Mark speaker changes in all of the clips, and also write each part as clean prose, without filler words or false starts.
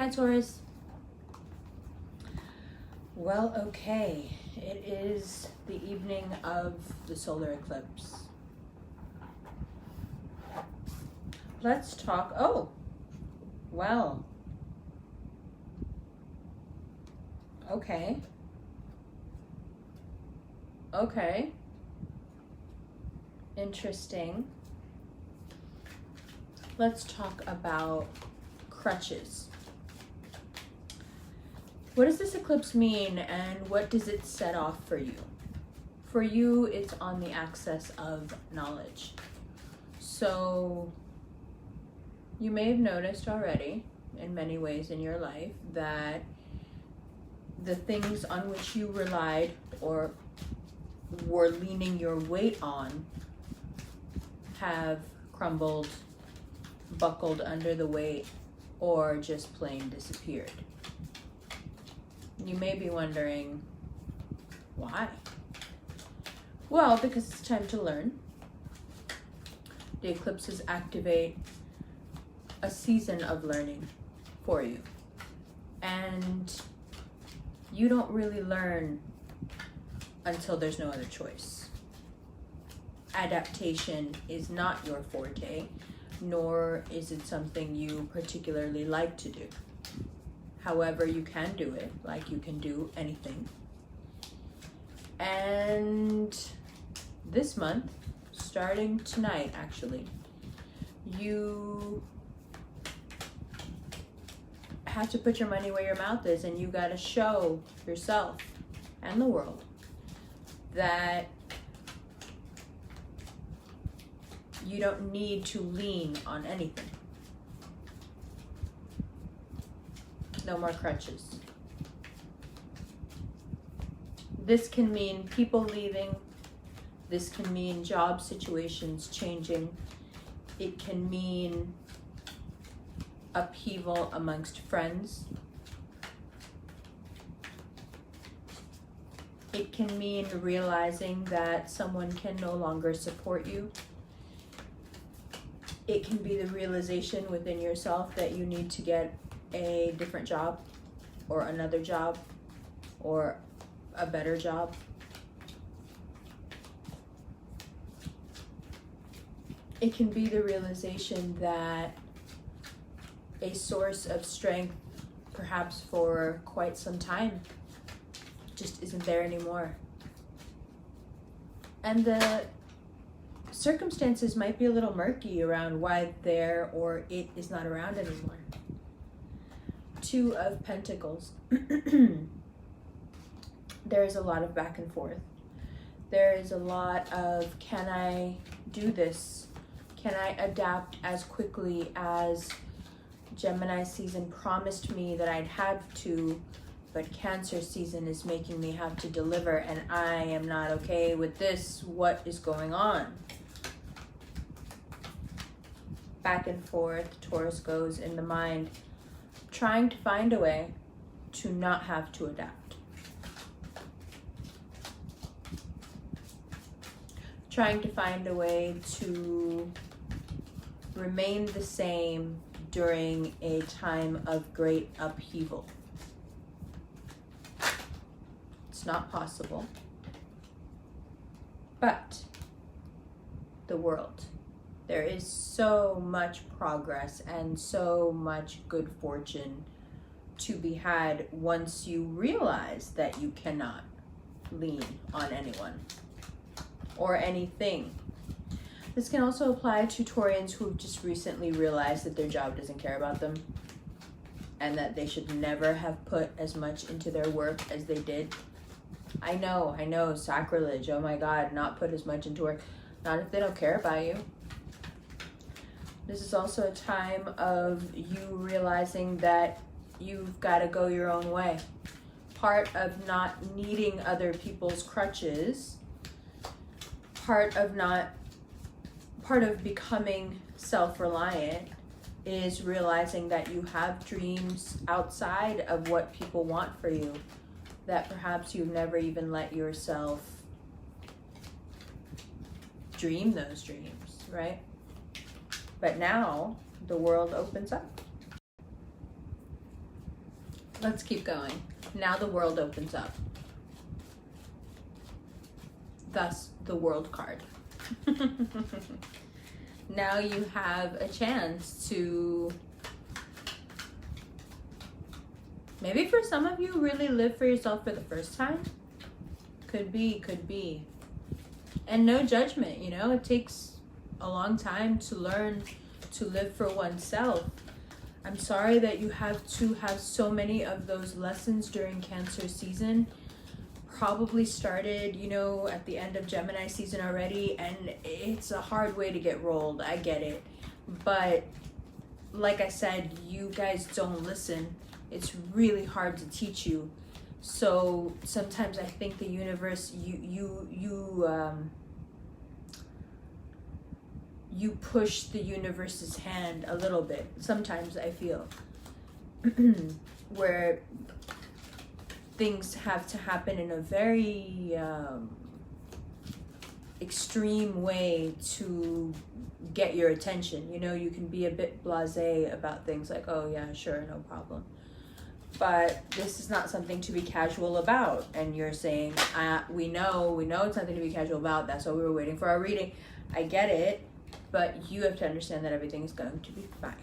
Speaker 1: Hi, Taurus. Well, okay. It is the evening of the solar eclipse. Let's talk. Oh, well. Okay. Okay. Interesting. Let's talk about crutches. What does this eclipse mean, and what does it set off for you? For you, it's on the axis of knowledge. So you may have noticed already in many ways in your life that the things on which you relied or were leaning your weight on have crumbled, buckled under the weight, or just plain disappeared. You may be wondering, why? Well, because it's time to learn. The eclipses activate a season of learning for you. And you don't really learn until there's no other choice. Adaptation is not your forte, nor is it something you particularly like to do. However, you can do it, like you can do anything. And this month, starting tonight actually, you have to put your money where your mouth is, and you gotta show yourself and the world that you don't need to lean on anything. No more crutches. This can mean people leaving. This can mean job situations changing. It can mean upheaval amongst friends. It can mean realizing that someone can no longer support you. It can be the realization within yourself that you need to get a different job or another job or a better job. It can be the realization that a source of strength, perhaps for quite some time, just isn't there anymore. And the circumstances might be a little murky around why there or it is not around anymore. Two of Pentacles. There is a lot of back and forth. There is a lot of, can I do this? Can I adapt as quickly as Gemini season promised me that I'd have to, but Cancer season is making me have to deliver, and I am not okay with this. What is going on? Back and forth, Taurus goes in the mind, trying to find a way to not have to adapt. Trying to find a way to remain the same during a time of great upheaval. It's not possible. But the world, there is so much progress and so much good fortune to be had once you realize that you cannot lean on anyone or anything. This can also apply to Taurians who have just recently realized that their job doesn't care about them and that they should never have put as much into their work as they did. I know, sacrilege, oh my God, not put as much into work. Not if they don't care about you. This is also a time of you realizing that you've got to go your own way. Part of not needing other people's crutches, part of becoming self-reliant is realizing that you have dreams outside of what people want for you, that perhaps you've never even let yourself dream those dreams, right? But now the world opens up. Let's keep going. Now the world opens up. Thus, the world card. Now you have a chance to, maybe for some of you, really live for yourself for the first time. Could be. And no judgment, you know, it takes a long time to learn to live for oneself. I'm sorry that you have to have so many of those lessons during Cancer season. Probably started, you know, at the end of Gemini season already, and it's a hard way to get rolled. I get it. But like I said, you guys don't listen. It's really hard to teach you. So sometimes I think the universe, you push the universe's hand a little bit. Sometimes I feel where things have to happen in a very extreme way to get your attention. You know, you can be a bit blasé about things like, oh yeah, sure, no problem. But this is not something to be casual about. And you're saying, we know it's something to be casual about. That's why we were waiting for our reading. I get it, but you have to understand that everything is going to be fine.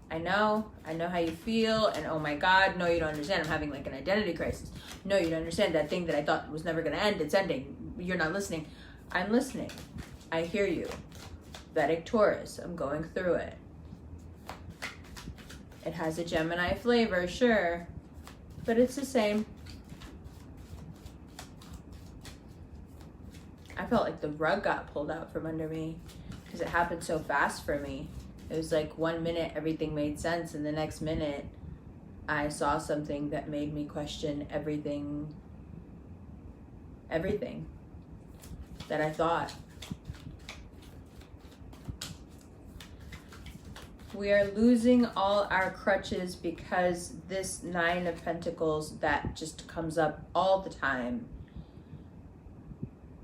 Speaker 1: I know how you feel, and oh my God, no, you don't understand. I'm having like an identity crisis. No, you don't understand that thing that I thought was never going to end. It's ending. You're not listening. I'm listening. I hear you. Vedic Taurus. I'm going through it. It has a Gemini flavor, sure, but it's the same. I felt like the rug got pulled out from under me because it happened so fast for me. It was like 1 minute everything made sense, and the next minute I saw something that made me question everything that I thought. We are losing all our crutches because this 9 of Pentacles that just comes up all the time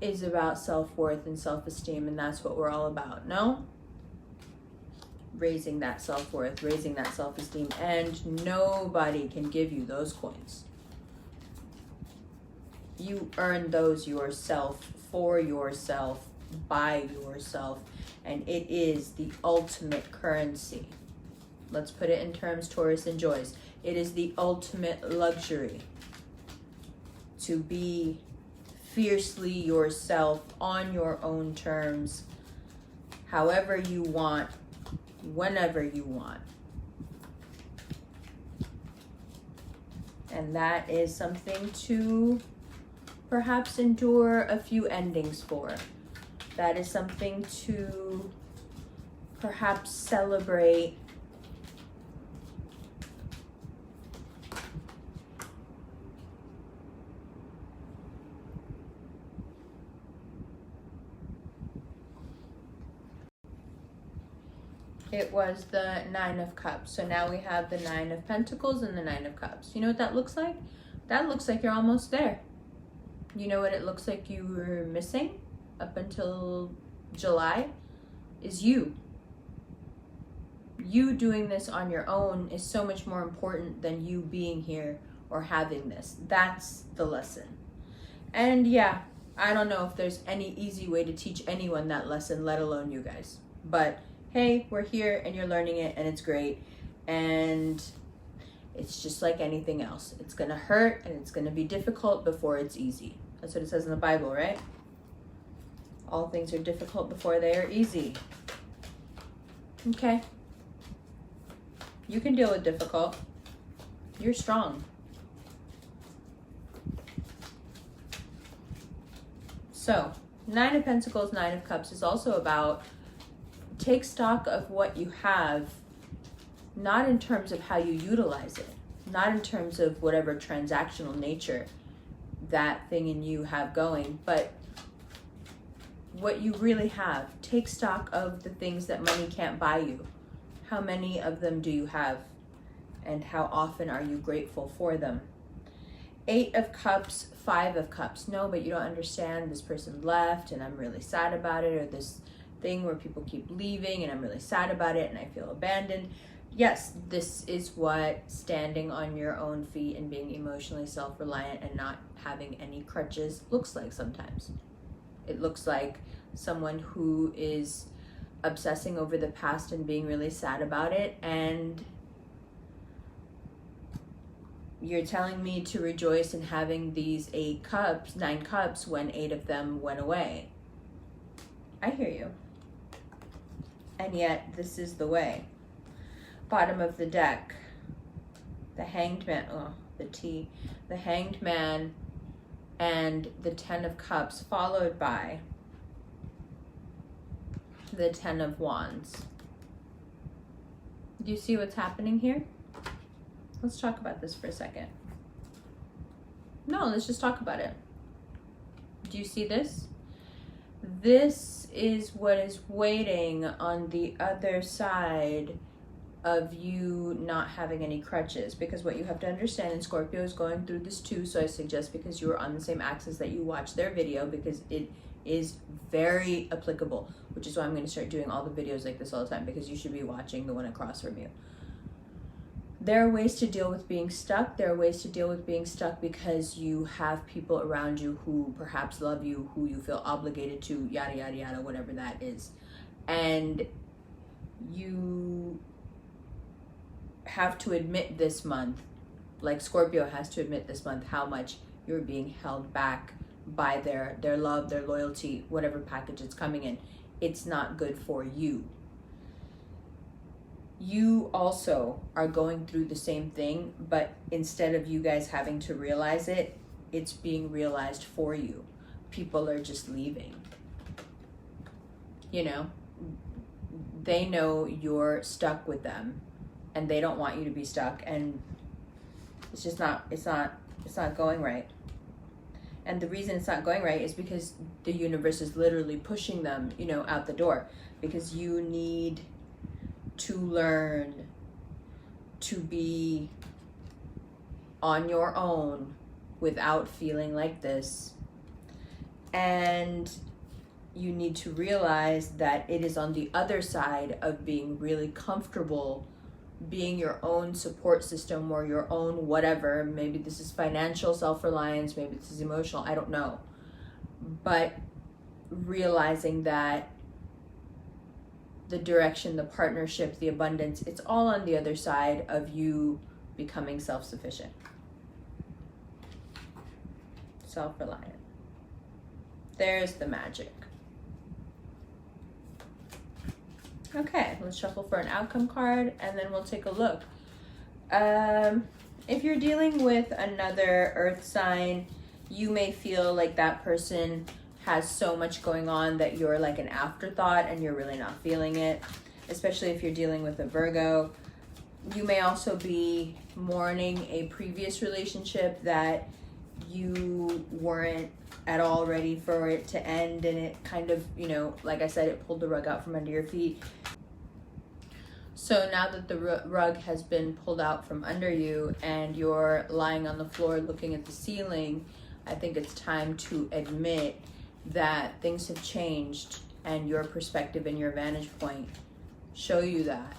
Speaker 1: is about self-worth and self-esteem, and that's what we're all about, no? Raising that self-worth, raising that self-esteem, and nobody can give you those coins. You earn those yourself, for yourself, by yourself, and it is the ultimate currency. Let's put it in terms Taurus enjoys. It is the ultimate luxury to be fiercely yourself on your own terms, however you want, whenever you want. And that is something to perhaps endure a few endings for. That is something to perhaps celebrate. It was the 9 of Cups. So now we have the 9 of Pentacles and the 9 of Cups. You know what that looks like? That looks like you're almost there. You know what it looks like you were missing up until July? Is you. You doing this on your own is so much more important than you being here or having this. That's the lesson. And yeah, I don't know if there's any easy way to teach anyone that lesson, let alone you guys. But hey, we're here and you're learning it, and it's great. And it's just like anything else. It's gonna hurt and it's gonna be difficult before it's easy. That's what it says in the Bible, right? All things are difficult before they are easy. Okay. You can deal with difficult. You're strong. So, 9 of Pentacles, 9 of Cups is also about take stock of what you have, not in terms of how you utilize it, not in terms of whatever transactional nature that thing in you have going, but what you really have. Take stock of the things that money can't buy you. How many of them do you have? And how often are you grateful for them? 8 of Cups, 5 of Cups. No, but you don't understand. This person left and I'm really sad about it. Or this thing where people keep leaving and I'm really sad about it and I feel abandoned. yes, this is what standing on your own feet and being emotionally self-reliant and not having any crutches looks like sometimes. It looks like someone who is obsessing over the past and being really sad about it, and you're telling me to rejoice in having these 9 cups when 8 of them went away. I hear you. And yet this is the way. Bottom of the deck, the Hanged Man, the Hanged Man and the 10 of Cups, followed by the 10 of Wands. Do you see what's happening here? Let's talk about this for a second. No, let's just talk about it. Do you see this? This is what is waiting on the other side of you not having any crutches, because what you have to understand, and Scorpio is going through this too, so I suggest, because you are on the same axis, that you watch their video, because it is very applicable, which is why I'm going to start doing all the videos like this all the time, because you should be watching the one across from you. There are ways to deal with being stuck. There are ways to deal with being stuck because you have people around you who perhaps love you, who you feel obligated to, yada, yada, yada, whatever that is. And you have to admit this month, like Scorpio has to admit this month, how much you're being held back by their love, their loyalty, whatever package it's coming in. It's not good for you. You also are going through the same thing, but instead of you guys having to realize it, it's being realized for you. People are just leaving. You know, they know you're stuck with them and they don't want you to be stuck, and it's just not, it's not going right. And the reason it's not going right is because the universe is literally pushing them, you know, out the door, because you need to learn to be on your own without feeling like this. And you need to realize that it is on the other side of being really comfortable being your own support system, or your own whatever. Maybe this is financial self-reliance, maybe this is emotional, I don't know. But realizing that the direction, the partnership, the abundance, it's all on the other side of you becoming self-sufficient. Self-reliant. There's the magic. Okay, let's shuffle for an outcome card, and then we'll take a look. If you're dealing with another earth sign, you may feel like that person has so much going on that you're like an afterthought and you're really not feeling it, especially if you're dealing with a Virgo. You may also be mourning a previous relationship that you weren't at all ready for it to end, and it kind of, you know, like I said, it pulled the rug out from under your feet. So now that the rug has been pulled out from under you and you're lying on the floor looking at the ceiling, I think it's time to admit that things have changed, and your perspective and your vantage point show you that,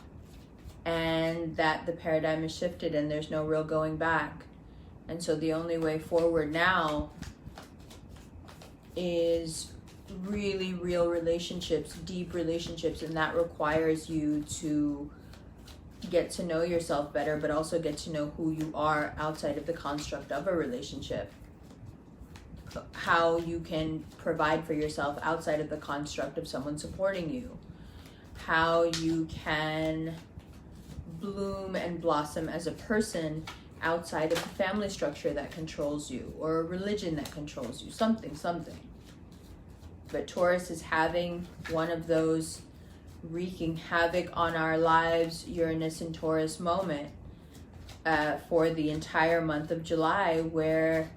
Speaker 1: and that the paradigm has shifted and there's no real going back. And so the only way forward now is really real relationships, deep relationships, and that requires you to get to know yourself better, but also get to know who you are outside of the construct of a relationship. How you can provide for yourself outside of the construct of someone supporting you. How you can bloom and blossom as a person outside of the family structure that controls you, or a religion that controls you, something. But Taurus is having one of those wreaking havoc on our lives, Uranus and Taurus moment for the entire month of July, where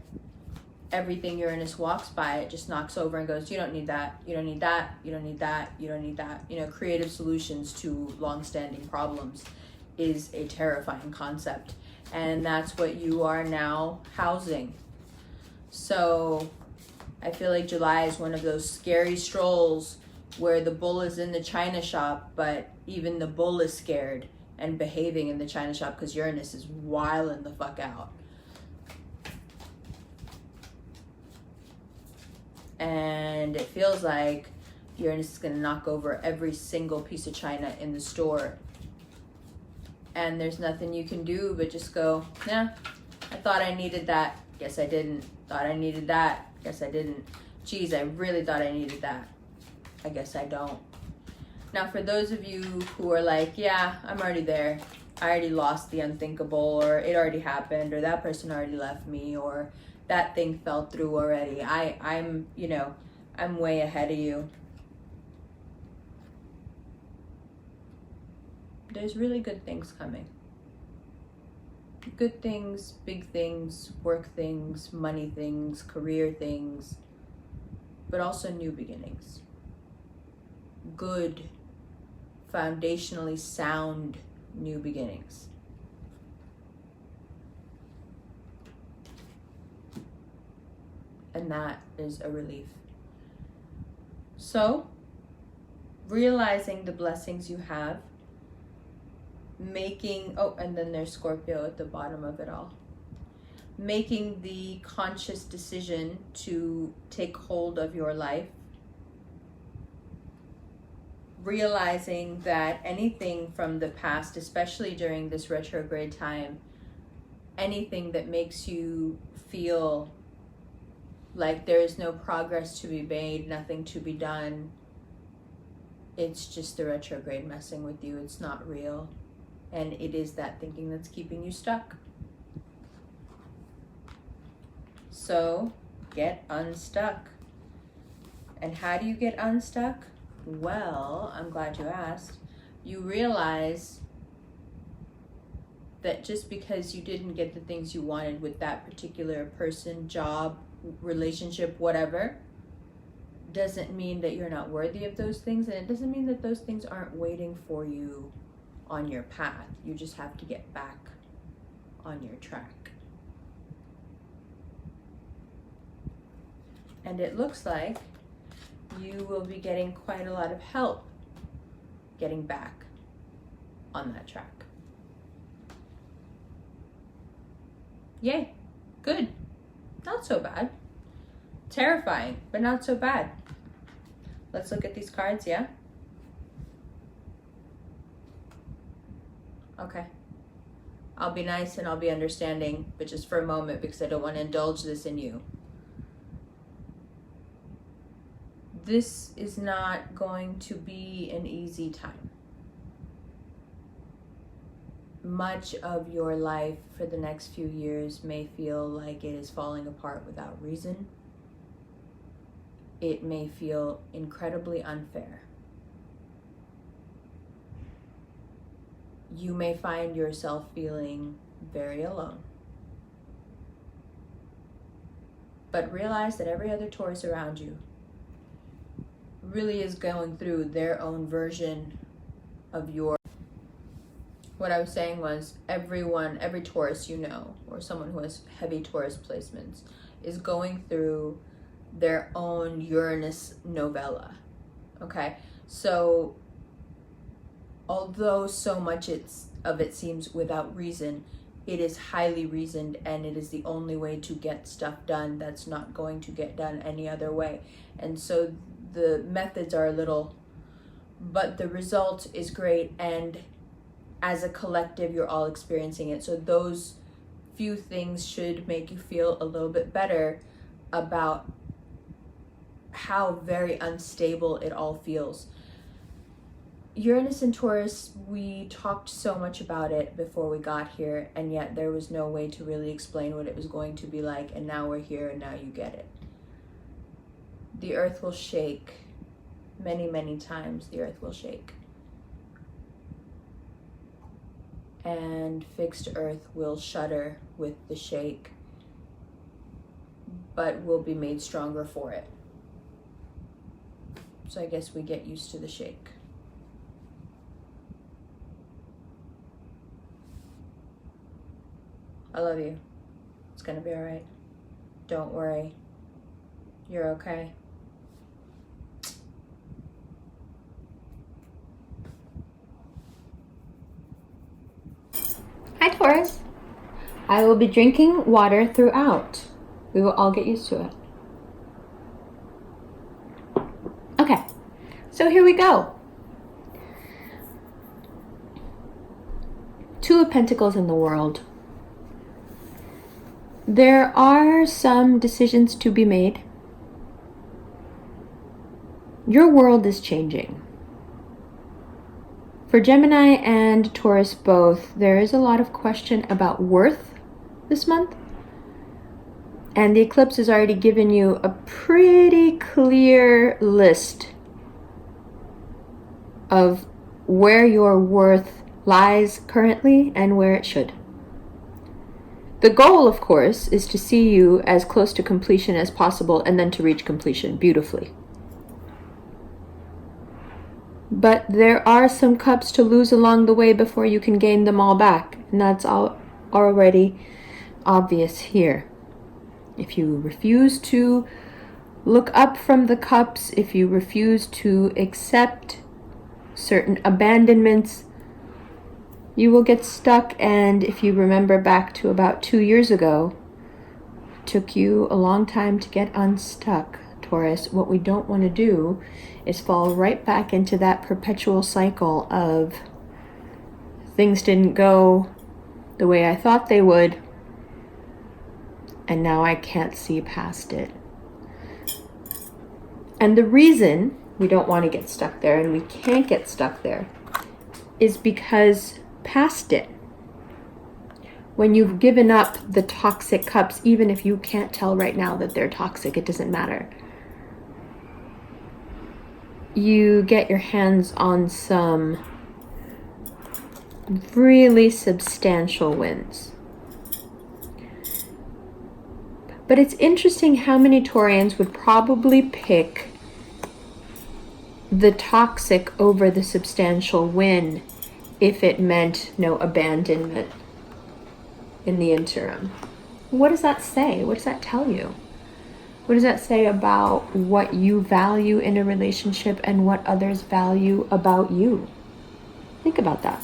Speaker 1: everything Uranus walks by, it just knocks over and goes, you don't need that, you don't need that, you don't need that, you don't need that. You know, creative solutions to long-standing problems is a terrifying concept. And that's what you are now housing. So I feel like July is one of those scary strolls where the bull is in the china shop, but even the bull is scared and behaving in the china shop, because Uranus is wilding the fuck out. And it feels like Uranus is going to knock over every single piece of china in the store. And there's nothing you can do but just go, nah, I thought I needed that. Guess I didn't. Thought I needed that. Guess I didn't. Geez, I really thought I needed that. I guess I don't. Now, for those of you who are like, yeah, I'm already there. I already lost the unthinkable, or it already happened, or that person already left me, or that thing fell through already. I'm way ahead of you. There's really good things coming. Good things, big things, work things, money things, career things, but also new beginnings. Good, foundationally sound new beginnings. And that is a relief. So, realizing the blessings you have, making, and then there's Scorpio at the bottom of it all. Making the conscious decision to take hold of your life. Realizing that anything from the past, especially during this retrograde time, anything that makes you feel like there is no progress to be made, nothing to be done, it's just the retrograde messing with you. It's not real. And it is that thinking that's keeping you stuck. So get unstuck. And how do you get unstuck? Well, I'm glad you asked. You realize that just because you didn't get the things you wanted with that particular person, job, relationship, whatever, doesn't mean that you're not worthy of those things, and it doesn't mean that those things aren't waiting for you on your path. You just have to get back on your track. And it looks like you will be getting quite a lot of help getting back on that track. Yay, good. Not so bad. Terrifying, but not so bad. Let's look at these cards, yeah? Okay. I'll be nice and I'll be understanding, but just for a moment, because I don't want to indulge this in you. This is not going to be an easy time. Much of your life for the next few years may feel like it is falling apart without reason. It may feel incredibly unfair. You may find yourself feeling very alone. But realize that every other Taurus around you really is going through their own version of your... What I was saying was every Taurus you know, or someone who has heavy Taurus placements, is going through their own Uranus novella. Okay? So, although so much of it seems without reason, it is highly reasoned, and it is the only way to get stuff done that's not going to get done any other way. And so the methods are a little, but the result is great, and as a collective, you're all experiencing it. So those few things should make you feel a little bit better about how very unstable it all feels. Uranus and Taurus, we talked so much about it before we got here, and yet there was no way to really explain what it was going to be like, and now we're here, and now you get it. The earth will shake. Many, many times the earth will shake. And fixed earth will shudder with the shake, but will be made stronger for it. So I guess we get used to the shake. I love you. It's gonna be all right. Don't worry. You're okay. Taurus. I will be drinking water throughout. We will all get used to it. Okay, so here we go. Two of Pentacles in the world. There are some decisions to be made. Your world is changing. For Gemini and Taurus both, there is a lot of question about worth this month. And the eclipse has already given you a pretty clear list of where your worth lies currently and where it should. The goal, of course, is to see you as close to completion as possible and then to reach completion beautifully. But there are some cups to lose along the way before you can gain them all back. And that's all already obvious here. If you refuse to look up from the cups, if you refuse to accept certain abandonments, you will get stuck. And if you remember back to about 2 years ago, it took you a long time to get unstuck, Taurus. What we don't want to do is fall right back into that perpetual cycle of things didn't go the way I thought they would, and now I can't see past it. And the reason we don't want to get stuck there, and we can't get stuck there, is because past it, when you've given up the toxic cups, even if you can't tell right now that they're toxic, it doesn't matter. You get your hands on some really substantial wins. But it's interesting how many Taurians would probably pick the toxic over the substantial win if it meant no abandonment in the interim. What does that say? What does that tell you? What does that say about what you value in a relationship and what others value about you? Think about that.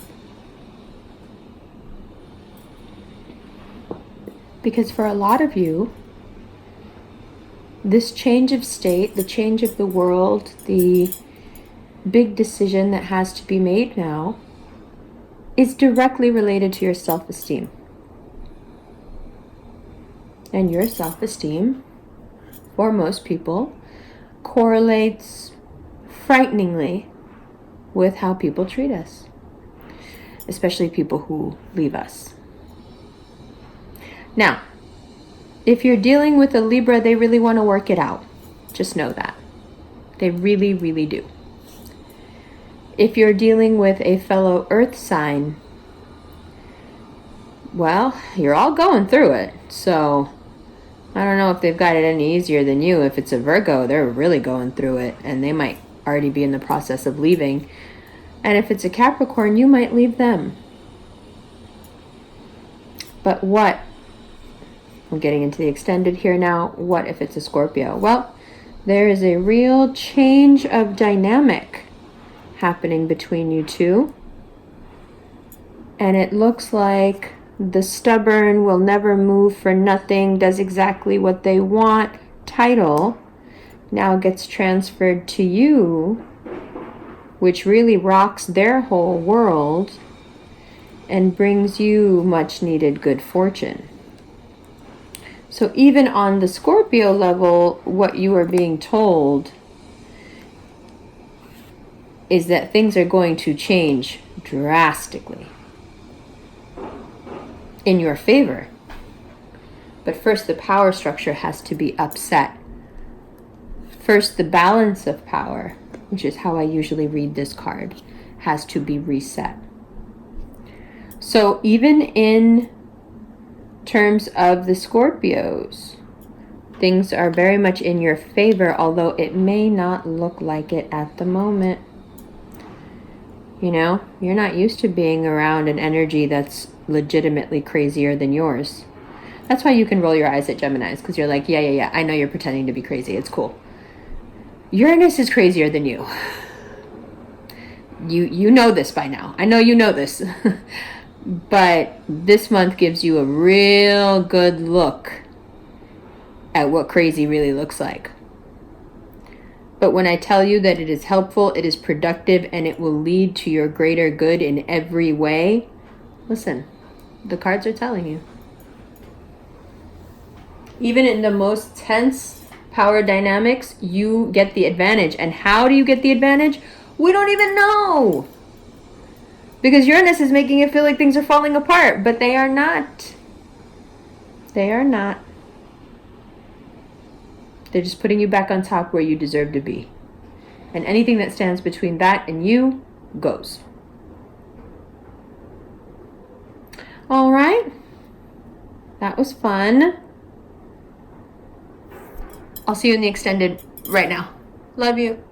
Speaker 1: Because for a lot of you, this change of state, the change of the world, the big decision that has to be made now is directly related to your self-esteem. And your self-esteem, for most people, correlates frighteningly with how people treat us, especially people who leave us. Now, if you're dealing with a Libra, they really want to work it out. Just know that. They really, really do. If you're dealing with a fellow Earth sign, well, you're all going through it. So I don't know if they've got it any easier than you. If it's a Virgo, they're really going through it, and they might already be in the process of leaving. And if it's a Capricorn, you might leave them. But what? I'm getting into the extended here now. What if it's a Scorpio? Well, there is a real change of dynamic happening between you two. And it looks like the stubborn, will never move for nothing, does exactly what they want title now gets transferred to you, which really rocks their whole world and brings you much needed good fortune. So even on the Scorpio level, what you are being told is that things are going to change drastically in your favor. But first, the power structure has to be upset. First, the balance of power, which is how I usually read this card, has to be reset. So even in terms of the Scorpios, things are very much in your favor, although it may not look like it at the moment. You know, you're not used to being around an energy that's legitimately crazier than yours. That's why you can roll your eyes at Geminis, because you're like, yeah, I know you're pretending to be crazy. It's cool. Uranus is crazier than you. You know this by now. I know you know this.
Speaker 2: But this month gives you a real good look at what crazy really looks like. But when I tell you that it is helpful, it is productive, and it will lead to your greater good in every way, listen, the cards are telling you. Even in the most tense power dynamics, you get the advantage. And how do you get the advantage? We don't even know. Because Uranus is making it feel like things are falling apart, but they are not. They are not. They're just putting you back on top where you deserve to be. And anything that stands between that and you goes. All right. That was fun. I'll see you in the extended right now. Love you.